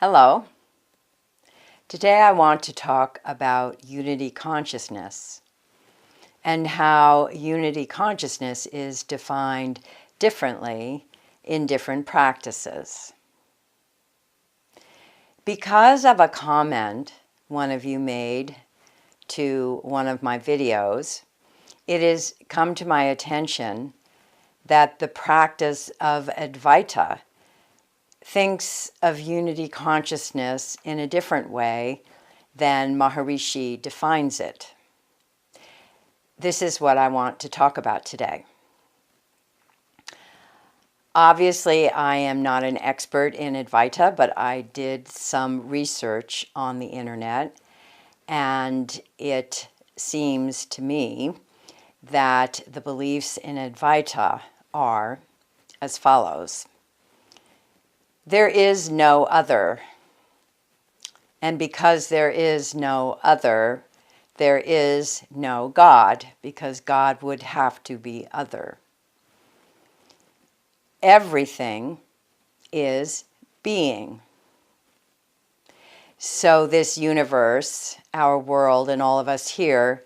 Hello. Today I want to talk about unity consciousness and how unity consciousness is defined differently in different practices. Because of a comment one of you made to one of my videos, it has come to my attention that the practice of Advaita thinks of unity consciousness in a different way than Maharishi defines it. This is what I want to talk about today. Obviously, I am not an expert in Advaita, but I did some research on the internet, and it seems to me that the beliefs in Advaita are as follows. There is no other, and because there is no other, there is no God, because God would have to be other. Everything is being. So this universe, our world, and all of us here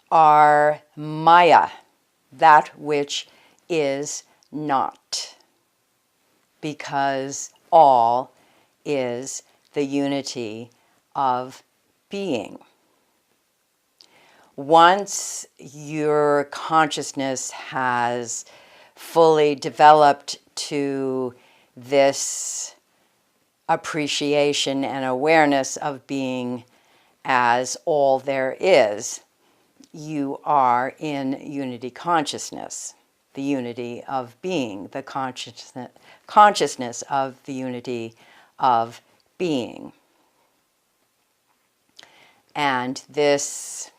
are Maya, that which is not, because all is the unity of being. Once your consciousness has fully developed to this appreciation and awareness of being as all there is, you are in unity consciousness, the unity of being, the consciousness of the unity of being. And this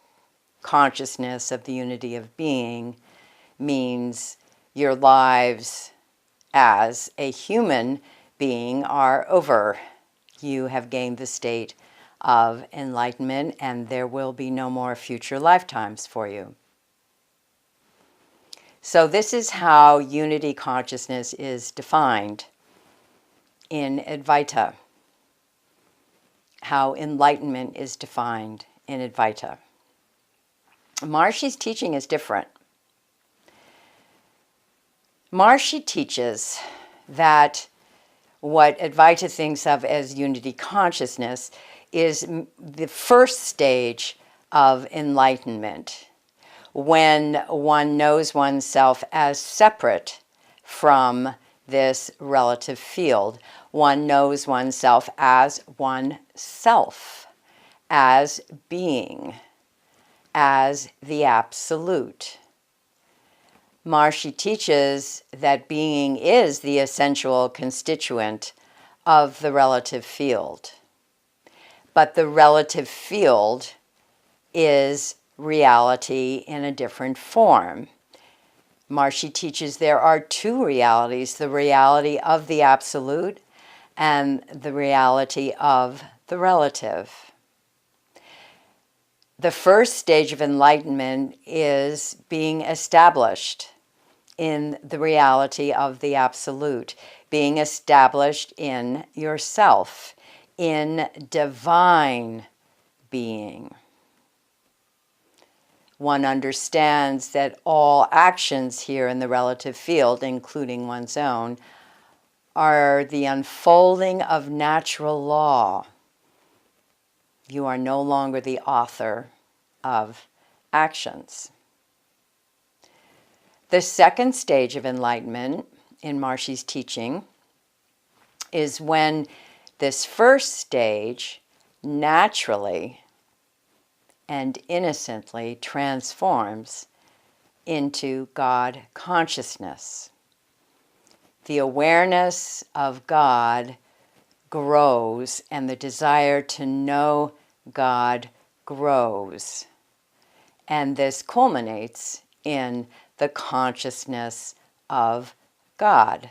consciousness of the unity of being means your lives as a human being are over. You have gained the state of enlightenment, and there will be no more future lifetimes for you. So this is how unity consciousness is defined in Advaita, how enlightenment is defined in Advaita. Maharishi's teaching is different. Maharishi teaches that what Advaita thinks of as unity consciousness is the first stage of enlightenment, when one knows oneself as separate from this relative field. One knows oneself as oneself, as being, as the absolute. Maharishi teaches that being is the essential constituent of the relative field. But the relative field is reality in a different form. Maharishi teaches there are two realities, the reality of the absolute and the reality of the relative. The first stage of enlightenment is being established in the reality of the absolute, being established in yourself, in divine being. One understands that all actions here in the relative field, including one's own, are the unfolding of natural law. You are no longer the author of actions. The second stage of enlightenment in Maharishi's teaching is when this first stage naturally and innocently transforms into God consciousness. The awareness of God grows, and the desire to know God grows. And this culminates in the consciousness of God.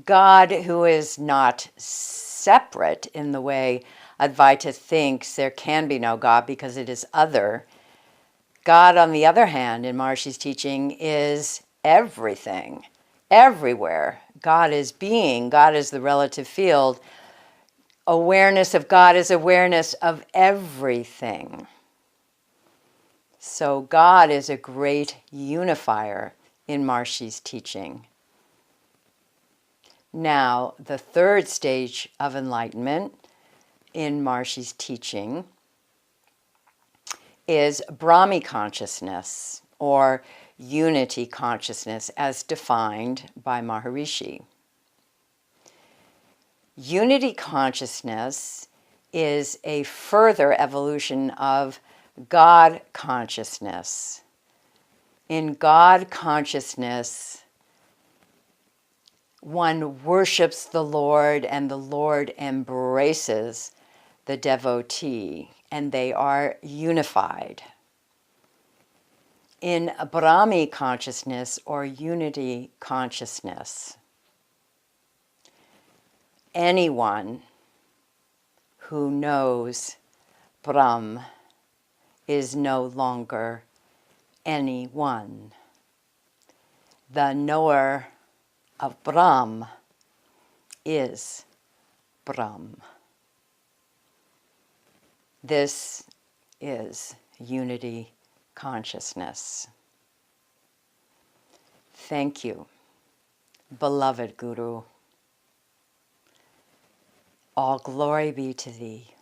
God, who is not separate in the way Advaita thinks there can be no God because it is other. God, on the other hand, in Maharishi's teaching, is everything, everywhere. God is being, God is the relative field. Awareness of God is awareness of everything. So God is a great unifier in Maharishi's teaching. Now, the third stage of enlightenment in Maharishi's teaching is Brahmi consciousness, or unity consciousness, as defined by Maharishi. Unity consciousness is a further evolution of God consciousness. In God consciousness, one worships the Lord and the Lord embraces the devotee, and they are unified. In Brahmi consciousness, or unity consciousness, anyone who knows Brahm is no longer anyone. The knower of Brahm is Brahm. This is unity consciousness. Thank you, beloved Guru. All glory be to thee.